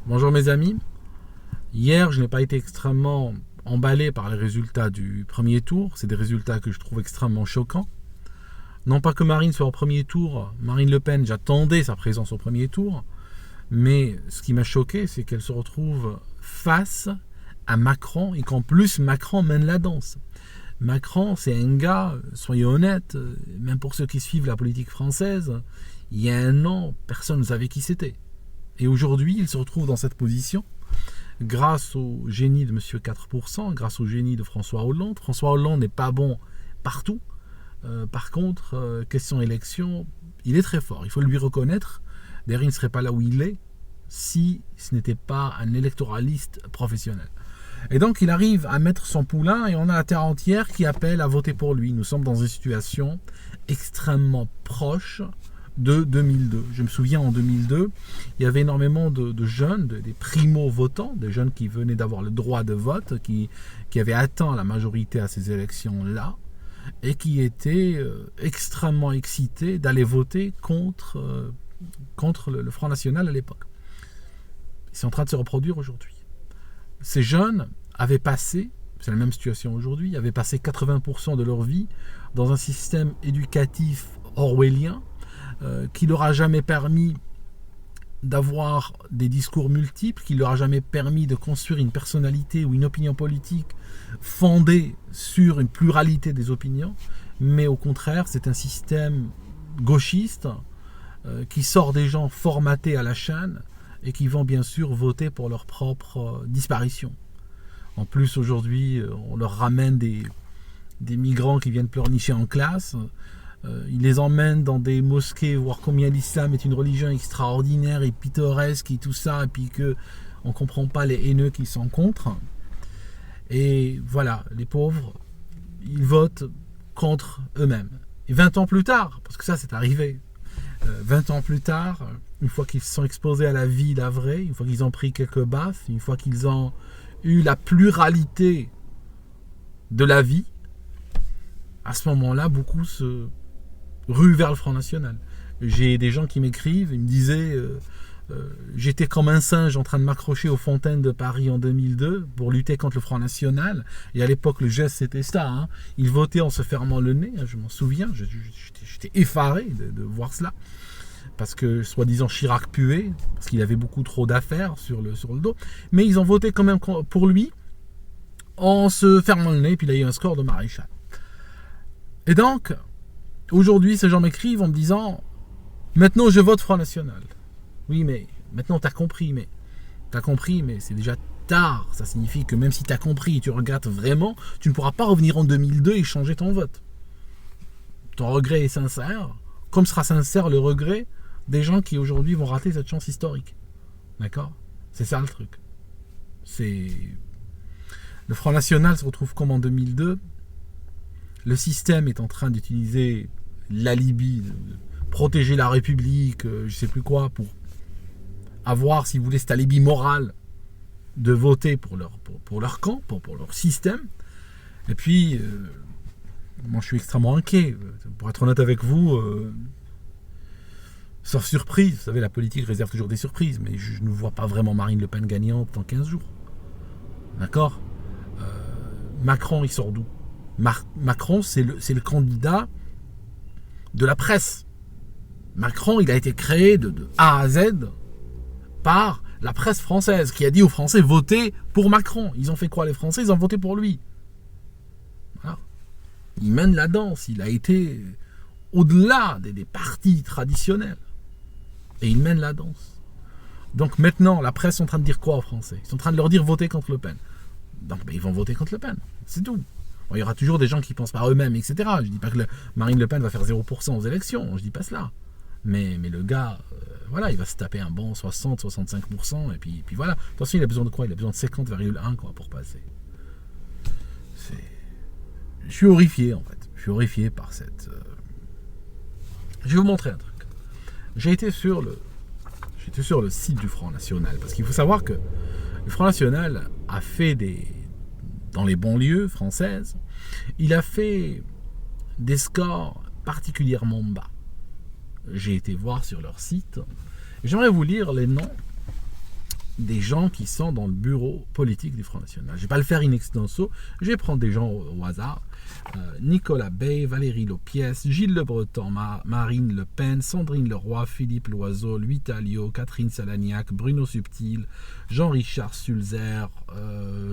Bonjour mes amis. Hier, je n'ai pas été extrêmement emballé par les résultats du premier tour. C'est des résultats que je trouve extrêmement choquants. Non pas que Marine soit au premier tour. Marine Le Pen, j'attendais sa présence au premier tour. Mais ce qui m'a choqué, c'est qu'elle se retrouve face à Macron et qu'en plus Macron mène la danse. Macron, c'est un gars, soyons honnêtes, même pour ceux qui suivent la politique française, il y a un an, personne ne savait qui c'était. Et aujourd'hui, il se retrouve dans cette position grâce au génie de Monsieur 4%, grâce au génie de François Hollande. François Hollande n'est pas bon partout. Par contre, question élection, il est très fort. Il faut lui reconnaître. D'ailleurs, il ne serait pas là où il est si ce n'était pas un électoraliste professionnel. Et donc, il arrive à mettre son poulain et on a la terre entière qui appelle à voter pour lui. Nous sommes dans une situation extrêmement proche de 2002. Je me souviens, en 2002, il y avait énormément de jeunes, des primo-votants, des jeunes qui venaient d'avoir le droit de vote, qui avaient atteint la majorité à ces élections-là, et qui étaient extrêmement excités d'aller voter contre le Front National à l'époque. C'est en train de se reproduire aujourd'hui. Ces jeunes avaient passé, c'est la même situation aujourd'hui, avaient passé 80% de leur vie dans un système éducatif orwellien qui leur a jamais permis d'avoir des discours multiples, qui leur a jamais permis de construire une personnalité ou une opinion politique fondée sur une pluralité des opinions, mais au contraire, c'est un système gauchiste qui sort des gens formatés à la chaîne et qui vont bien sûr voter pour leur propre disparition. En plus, aujourd'hui, on leur ramène des migrants qui viennent pleurnicher en classe. Ils les emmènent dans des mosquées, voir combien l'islam est une religion extraordinaire et pittoresque et tout ça, et puis qu'on ne comprend pas les haineux qui sont contre. Et voilà, les pauvres, ils votent contre eux-mêmes. Et 20 ans plus tard, parce que ça c'est arrivé, 20 ans plus tard, une fois qu'ils se sont exposés à la vie, la vraie, une fois qu'ils ont pris quelques baffes, une fois qu'ils ont eu la pluralité de la vie, à ce moment-là, beaucoup se ruent vers le Front National. J'ai des gens qui m'écrivent, ils me disaient j'étais comme un singe en train de m'accrocher aux fontaines de Paris en 2002 pour lutter contre le Front National. Et à l'époque, le geste, c'était ça. Hein. Ils votaient en se fermant le nez, je m'en souviens. J'étais effaré de voir cela. Parce que, soi-disant, Chirac puait, parce qu'il avait beaucoup trop d'affaires sur le dos. Mais ils ont voté quand même pour lui en se fermant le nez, puis il a eu un score de maréchal. Et donc, aujourd'hui, ces gens m'écrivent en me disant « Maintenant, je vote Front National ». Oui, mais maintenant, t'as compris, mais c'est déjà tard. Ça signifie que même si t'as compris et tu regrettes vraiment, tu ne pourras pas revenir en 2002 et changer ton vote. Ton regret est sincère, comme sera sincère le regret des gens qui aujourd'hui vont rater cette chance historique. D'accord ? C'est ça le truc. Le Front National se retrouve comme en 2002. Le système est en train d'utiliser l'alibi, de protéger la République, je ne sais plus quoi, pour avoir, si vous voulez, cet alibi moral de voter pour leur camp, pour leur système. Et puis, moi je suis extrêmement inquiet. Pour être honnête avec vous, sauf surprise, vous savez, la politique réserve toujours des surprises, mais je ne vois pas vraiment Marine Le Pen gagnante dans 15 jours. D'accord ? Macron, il sort d'où ? Macron, c'est le candidat de la presse. Macron, il a été créé de A à Z par la presse française qui a dit aux Français votez pour Macron. Ils ont fait quoi les Français ? Ils ont voté pour lui. Voilà. Il mène la danse. Il a été au-delà des partis traditionnels. Et il mène la danse. Donc maintenant, la presse est en train de dire quoi aux Français ? Ils sont en train de leur dire votez contre Le Pen. Donc ils vont voter contre Le Pen. C'est tout. Bon, il y aura toujours des gens qui pensent par eux-mêmes, etc. Je ne dis pas que Marine Le Pen va faire 0% aux élections. Je ne dis pas cela. Mais le gars, voilà, il va se taper un bon 60-65%. Et puis voilà. Attention, il a besoin de quoi ? Il a besoin de 50,1 pour passer. Je suis horrifié, en fait. Je suis horrifié par cette... Je vais vous montrer un truc. J'ai été sur le site du Front National. Parce qu'il faut savoir que le Front National a fait dans les banlieues françaises, il a fait des scores particulièrement bas. J'ai été voir sur leur site. J'aimerais vous lire les noms des gens qui sont dans le bureau politique du Front National. Je ne vais pas le faire in extenso, je vais prendre des gens au hasard. Nicolas Bay, Valérie Lopiès, Gilles Le Breton, Marine Le Pen, Sandrine Leroy, Philippe Loiseau, Louis Talliot, Catherine Salagnac, Bruno Subtil, Jean-Richard Sulzer,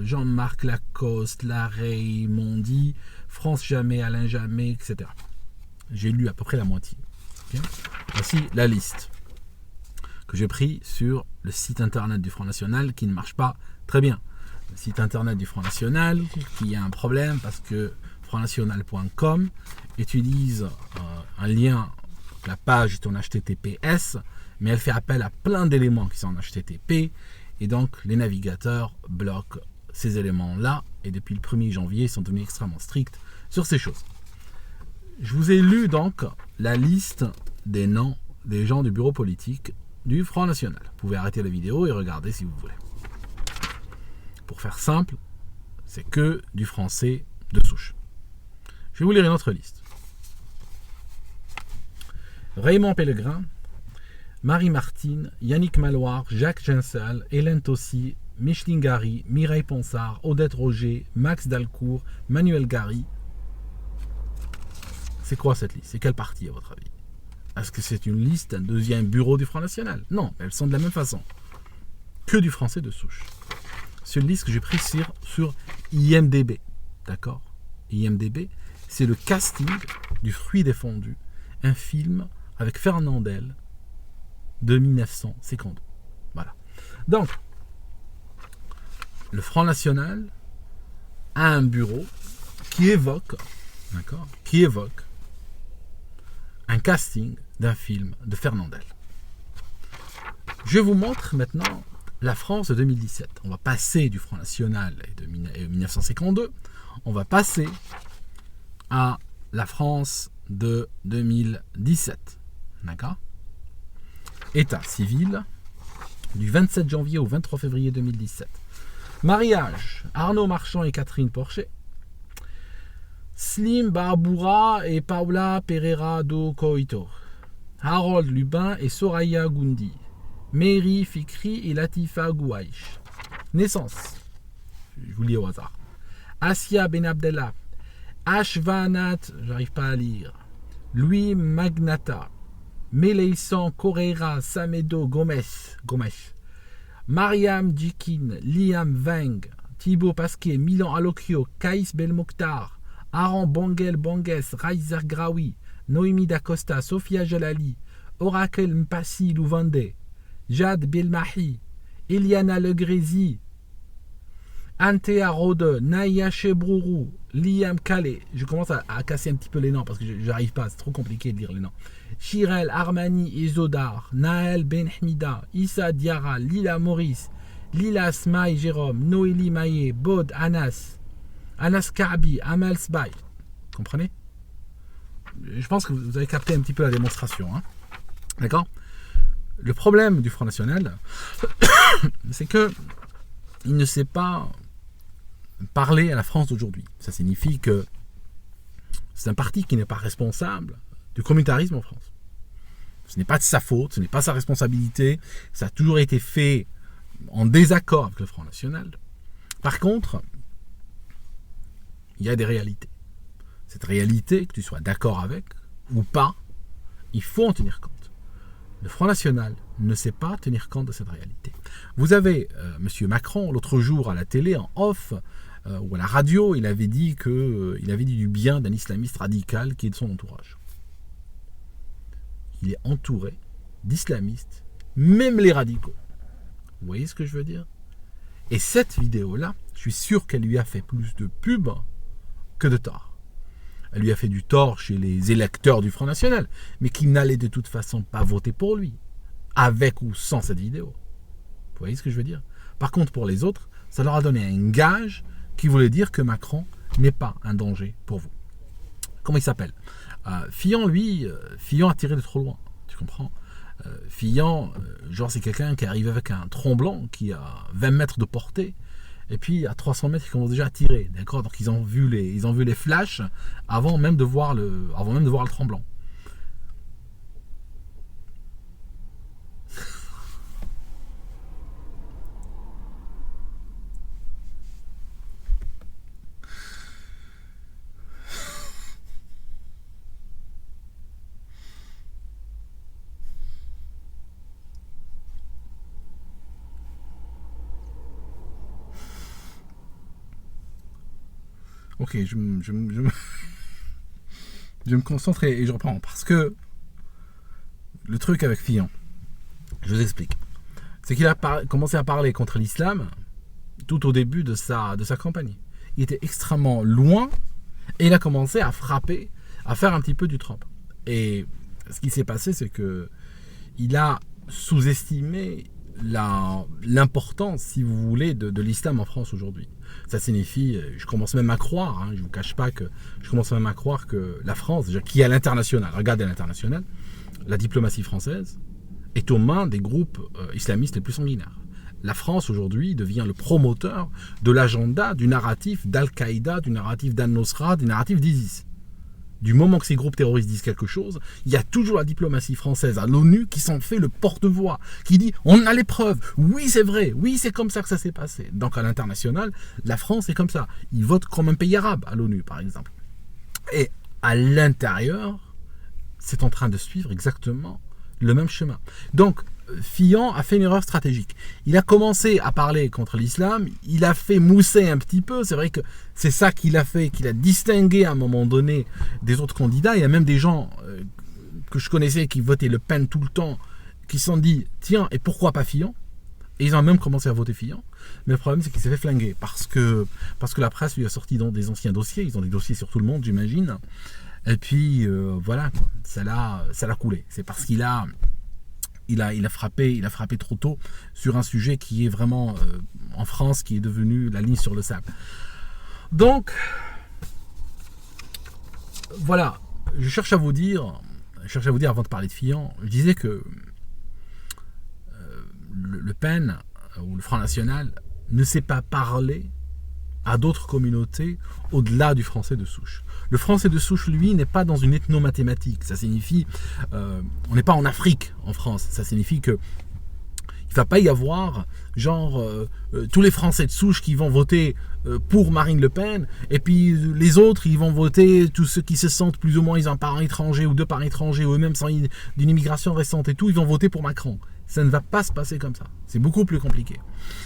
Jean-Marc Lacoste, Larey Mondi, France Jamais, Alain Jamais, etc. J'ai lu à peu près la moitié. Okay. Voici la liste que j'ai pris sur le site internet du Front National qui ne marche pas très bien. Le site internet du Front National qui a un problème parce que frontnational.com utilise un lien, la page est en HTTPS, mais elle fait appel à plein d'éléments qui sont en HTTP et donc les navigateurs bloquent ces éléments-là et depuis le 1er janvier ils sont devenus extrêmement stricts sur ces choses. Je vous ai lu donc la liste des noms des gens du bureau politique du Front National. Vous pouvez arrêter la vidéo et regarder si vous voulez. Pour faire simple, c'est que du français de souche. Je vais vous lire une autre liste. Raymond Pellegrin, Marie Martine, Yannick Maloir, Jacques Ginsel, Hélène Tossy, Micheline Gary, Mireille Ponsard, Odette Roger, Max Dalcourt, Manuel Gary. C'est quoi cette liste? C'est quelle partie à votre avis? Est-ce que c'est une liste d'un deuxième bureau du Front National? Non, elles sont de la même façon. Que du français de souche. C'est une liste que j'ai prise sur IMDB. D'accord? IMDB, c'est le casting du Fruit défendu, un film avec Fernandel de 1952. Voilà. Donc, le Front National a un bureau qui évoque, d'accord, un casting d'un film de Fernandel. Je vous montre maintenant la France de 2017. On va passer du Front National et de 1952, on va passer à la France de 2017. D'accord? État civil, du 27 janvier au 23 février 2017. Mariage, Arnaud Marchand et Catherine Porcher. Slim Barboura et Paula Pereira do Coito. Harold Lubin et Soraya Goundi. Mary Fikri et Latifa Gouaïch. Naissance, je vous lis au hasard. Asia Ben Abdellah. Ashvanat, j'arrive pas à lire. Louis Magnata. Meleison Correira Samedo Gomes. Mariam Djikin, Liam Veng, Thibaut Pasquet, Milan Alokyo, Kaïs Belmokhtar, Aran Bangel Banges, Raizer Graoui, Noémie Dacosta, Sophia Jalali, Oracle Mpassi Louvande, Jade Belmahi, Eliana Legrezi, Antea Rode, Naya Chebrourou, Liam Calais. Je commence à casser un petit peu les noms parce que je n'arrive pas, c'est trop compliqué de lire les noms. Chirel Armani Izodar, Naël Benhmida, Issa Diarra, Lila Maurice, Lila Smaï Jérôme, Noélie Maillet, Bod Anas, Anas Kaabi, Amal Sbaï. Comprenez? Je pense que vous avez capté un petit peu la démonstration. Hein? D'accord? Le problème du Front National, c'est que il ne sait pas parler à la France d'aujourd'hui. Ça signifie que c'est un parti qui n'est pas responsable du communautarisme en France. Ce n'est pas de sa faute, ce n'est pas sa responsabilité. Ça a toujours été fait en désaccord avec le Front National. Par contre, il y a des réalités. Cette réalité, que tu sois d'accord avec ou pas, il faut en tenir compte. Le Front National ne sait pas tenir compte de cette réalité. Vous avez M. Macron, l'autre jour à la télé, en off, ou à la radio, il avait dit du bien d'un islamiste radical qui est de son entourage. Il est entouré d'islamistes, même les radicaux. Vous voyez ce que je veux dire? Et cette vidéo-là, je suis sûr qu'elle lui a fait plus de pub que de tort. Elle lui a fait du tort chez les électeurs du Front National, mais qui n'allaient de toute façon pas voter pour lui, avec ou sans cette vidéo. Vous voyez ce que je veux dire? Par contre, pour les autres, ça leur a donné un gage qui voulait dire que Macron n'est pas un danger pour vous. Comment il s'appelle? Fillon, lui, Fillon a tiré de trop loin, tu comprends? Fillon, genre c'est quelqu'un qui arrive avec un tromblon qui a 20 mètres de portée, et puis à 300 mètres, ils commencent déjà à tirer, d'accord? Donc ils ont vu les flashs avant même de voir le tremblant. Ok, je me concentre et je reprends. Parce que le truc avec Fillon, je vous explique. C'est qu'il a commencé à parler contre l'islam tout au début de sa campagne. Il était extrêmement loin et il a commencé à frapper, à faire un petit peu du Trump. Et ce qui s'est passé, c'est que il a sous-estimé l'importance, si vous voulez, de l'islam en France aujourd'hui. Ça signifie, je commence même à croire, je ne vous cache pas que je commence même à croire que la France, déjà, qui est à l'international, regardez à l'international, la diplomatie française est aux mains des groupes islamistes les plus sanguinaires. La France aujourd'hui devient le promoteur de l'agenda, du narratif d'Al-Qaïda, du narratif d'Al-Nosra, du narratif d'ISIS. Du moment que ces groupes terroristes disent quelque chose, il y a toujours la diplomatie française à l'ONU qui s'en fait le porte-voix, qui dit on a les preuves, oui c'est vrai, oui c'est comme ça que ça s'est passé. Donc à l'international, la France est comme ça. Ils votent comme un pays arabe à l'ONU par exemple. Et à l'intérieur, c'est en train de suivre exactement le même chemin. Donc Fillon a fait une erreur stratégique. Il a commencé à parler contre l'islam, il a fait mousser un petit peu, c'est vrai que c'est ça qu'il a fait, qu'il a distingué à un moment donné des autres candidats. Il y a même des gens que je connaissais qui votaient Le Pen tout le temps, qui se sont dit, tiens, et pourquoi pas Fillon? Et ils ont même commencé à voter Fillon. Mais le problème, c'est qu'il s'est fait flinguer, parce que la presse lui a sorti dans des anciens dossiers, ils ont des dossiers sur tout le monde, j'imagine. Et puis, voilà, quoi. Ça l'a coulé. C'est parce qu'il a... Il a frappé trop tôt sur un sujet qui est vraiment en France, qui est devenu la ligne sur le sable. Donc, voilà, je cherche à vous dire avant de parler de Fillon, je disais que Le Pen ou le Front National ne sait pas parler à d'autres communautés au-delà du français de souche. Le français de souche, lui, n'est pas dans une ethnomathématique. Ça signifie, on n'est pas en Afrique, en France. Ça signifie que il ne va pas y avoir, genre, tous les Français de souche qui vont voter pour Marine Le Pen, et puis les autres, ils vont voter, tous ceux qui se sentent plus ou moins, ils ont un parent étranger ou deux parents étrangers, ou eux-mêmes d'une immigration récente et tout, ils vont voter pour Macron. Ça ne va pas se passer comme ça. C'est beaucoup plus compliqué.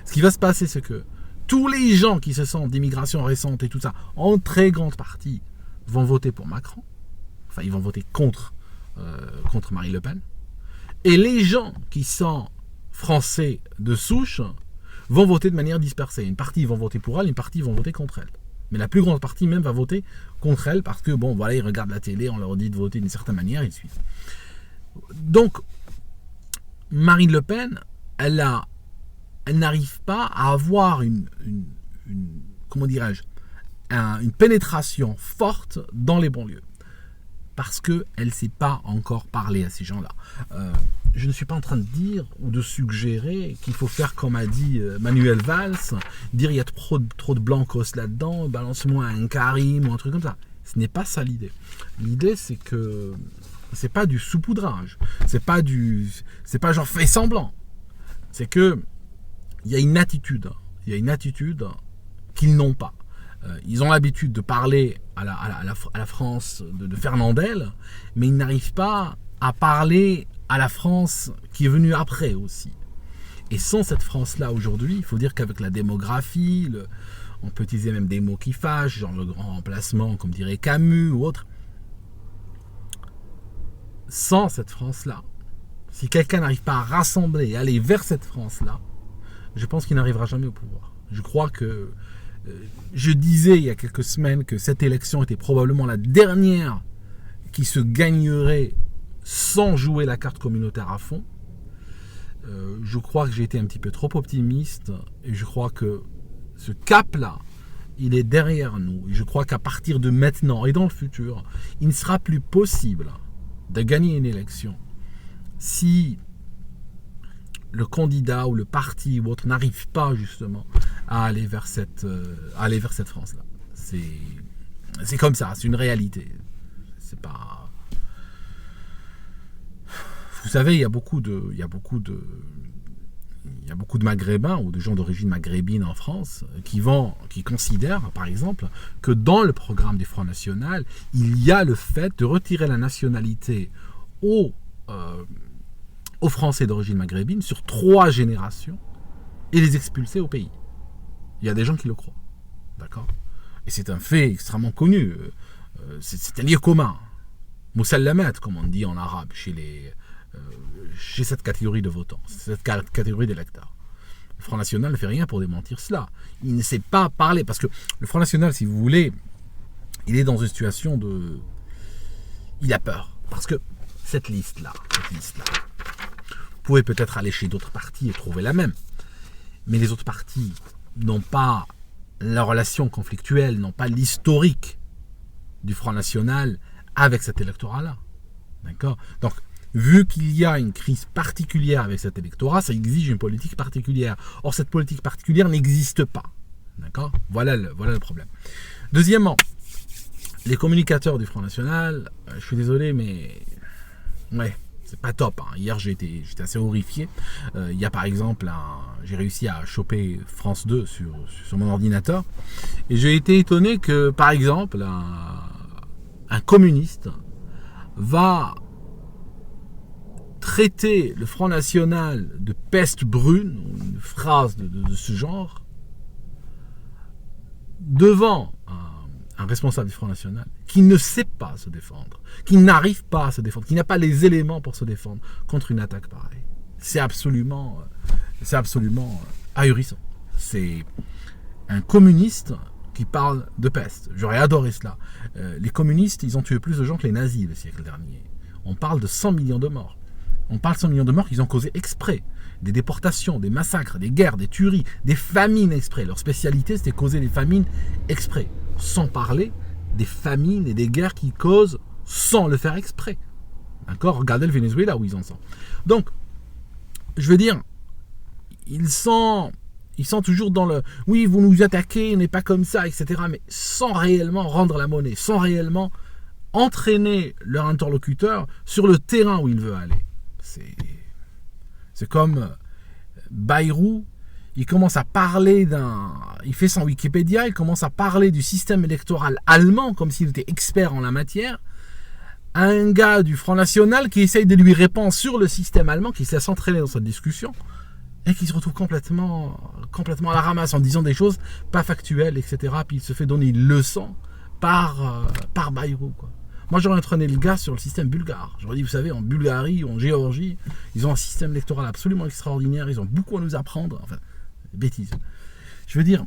Ce qui va se passer, c'est que tous les gens qui se sentent d'immigration récente et tout ça, en très grande partie, vont voter pour Macron. Enfin, ils vont voter contre Marine Le Pen. Et les gens qui sont français de souche vont voter de manière dispersée. Une partie vont voter pour elle, une partie vont voter contre elle. Mais la plus grande partie même va voter contre elle parce que, bon, voilà, ils regardent la télé, on leur dit de voter d'une certaine manière, ils suivent. Donc, Marine Le Pen, elle n'arrive pas à avoir une comment dirais-je, une pénétration forte dans les banlieues. Parce qu'elle ne sait pas encore parler à ces gens-là. Je ne suis pas en train de dire ou de suggérer qu'il faut faire comme a dit Manuel Valls, dire il y a trop de blancos là-dedans, balance-moi un Karim ou un truc comme ça. Ce n'est pas ça l'idée. L'idée, c'est que c'est pas du saupoudrage. C'est pas genre fait semblant. C'est que il y a une attitude qu'ils n'ont pas. Ils ont l'habitude de parler à la France de Fernandel, mais ils n'arrivent pas à parler à la France qui est venue après aussi. Et sans cette France-là aujourd'hui, il faut dire qu'avec la démographie, on peut utiliser même des mots qui fâchent, genre le grand remplacement, comme dirait Camus ou autre. Sans cette France-là, si quelqu'un n'arrive pas à rassembler et aller vers cette France-là, je pense qu'il n'arrivera jamais au pouvoir. Je crois que je disais il y a quelques semaines que cette élection était probablement la dernière qui se gagnerait sans jouer la carte communautaire à fond. Je crois que j'ai été un petit peu trop optimiste et je crois que ce cap-là, il est derrière nous. Et je crois qu'à partir de maintenant et dans le futur, il ne sera plus possible de gagner une élection si le candidat ou le parti ou autre n'arrive pas justement à aller vers cette France-là. C'est comme ça, c'est une réalité. C'est pas... Vous savez, il y a beaucoup de Maghrébins ou de gens d'origine maghrébine en France qui considèrent, par exemple, que dans le programme du Front National, il y a le fait de retirer la nationalité aux Français d'origine maghrébine sur 3 générations et les expulser au pays. Il y a des gens qui le croient. D'accord ? Et c'est un fait extrêmement connu. C'est un lieu commun. Moussallamat, comme on dit en arabe, chez cette catégorie de votants, cette catégorie d'électeurs. Le Front National ne fait rien pour démentir cela. Il ne sait pas parler, parce que le Front National, si vous voulez, il est dans une situation de... Il a peur, parce que cette liste-là, vous pouvez peut-être aller chez d'autres partis et trouver la même, mais les autres partis n'ont pas la relation conflictuelle, n'ont pas l'historique du Front National avec cet électorat-là. D'accord ? Donc, vu qu'il y a une crise particulière avec cet électorat, ça exige une politique particulière. Or, cette politique particulière n'existe pas. D'accord ? Voilà le problème. Deuxièmement, les communicateurs du Front National, je suis désolé, mais... Ouais, c'est pas top. Hein. Hier, j'étais assez horrifié. Il y a par exemple, j'ai réussi à choper France 2 sur mon ordinateur. Et j'ai été étonné que, par exemple, un communiste va traiter le Front National de peste brune, ou une phrase de ce genre, devant un responsable du Front National qui ne sait pas se défendre, qui n'arrive pas à se défendre, qui n'a pas les éléments pour se défendre contre une attaque pareille. C'est absolument ahurissant. C'est un communiste qui parle de peste. J'aurais adoré cela. Les communistes, ils ont tué plus de gens que les nazis le siècle dernier. On parle de 100 millions de morts. On parle de 100 millions de morts qu'ils ont causés exprès. Des déportations, des massacres, des guerres, des tueries, des famines exprès. Leur spécialité, c'était causer des famines exprès. Sans parler des famines et des guerres qu'ils causent sans le faire exprès. D'accord ? Regardez le Venezuela où ils en sont. Donc, je veux dire, ils sont toujours dans le « oui, vous nous attaquez, on n'est pas comme ça, etc. » mais sans réellement rendre la monnaie, sans réellement entraîner leur interlocuteur sur le terrain où il veut aller. C'est comme Bayrou, il commence à parler il fait son Wikipédia, il commence à parler du système électoral allemand comme s'il était expert en la matière, à un gars du Front National qui essaye de lui répondre sur le système allemand, qui se laisse entraîner dans cette discussion, et qui se retrouve complètement à la ramasse en disant des choses pas factuelles, etc. Puis il se fait donner une leçon par Bayrou, quoi. Moi, j'aurais entraîné le gars sur le système bulgare. J'aurais dit, vous savez, en Bulgarie ou en Géorgie, ils ont un système électoral absolument extraordinaire, ils ont beaucoup à nous apprendre. Enfin, bêtises. Je veux dire,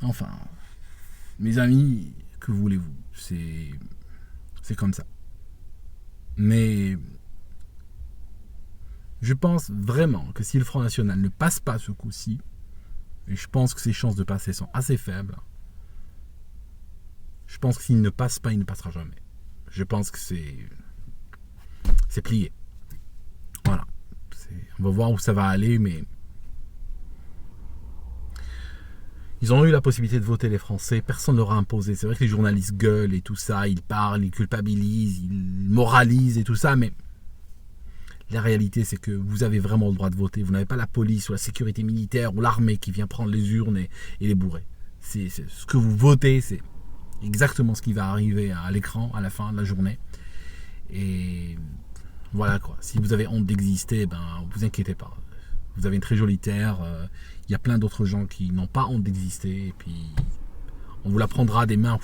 enfin, mes amis, que voulez-vous ? C'est comme ça. Mais je pense vraiment que si le Front National ne passe pas ce coup-ci, et je pense que ses chances de passer sont assez faibles, je pense que s'il ne passe pas, il ne passera jamais. Je pense que c'est plié. Voilà. On va voir où ça va aller, mais ils ont eu la possibilité de voter, les Français. Personne ne leur a imposé. C'est vrai que les journalistes gueulent et tout ça. Ils parlent, ils culpabilisent, ils moralisent et tout ça. Mais la réalité, c'est que vous avez vraiment le droit de voter. Vous n'avez pas la police ou la sécurité militaire ou l'armée qui vient prendre les urnes et les bourrer. C'est ce que vous votez, c'est exactement ce qui va arriver à l'écran à la fin de la journée. Et voilà quoi. Si vous avez honte d'exister, vous inquiétez pas. Vous avez une très jolie terre. Il y a plein d'autres gens qui n'ont pas honte d'exister. Et puis, on vous la prendra des mains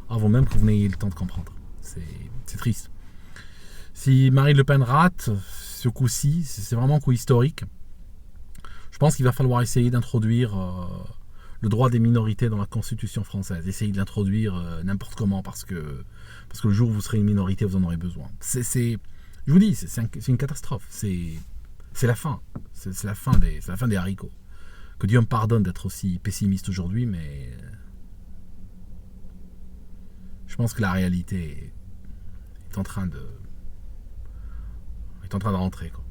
avant même que vous n'ayez le temps de comprendre. C'est triste. Si Marine Le Pen rate ce coup-ci, c'est vraiment un coup historique. Je pense qu'il va falloir essayer d'introduire le droit des minorités dans la Constitution française. Essayer de l'introduire n'importe comment parce que le jour où vous serez une minorité, vous en aurez besoin. Je vous dis, c'est une catastrophe. C'est la fin. C'est la fin des haricots. Que Dieu me pardonne d'être aussi pessimiste aujourd'hui, mais je pense que la réalité est en train de rentrer, quoi.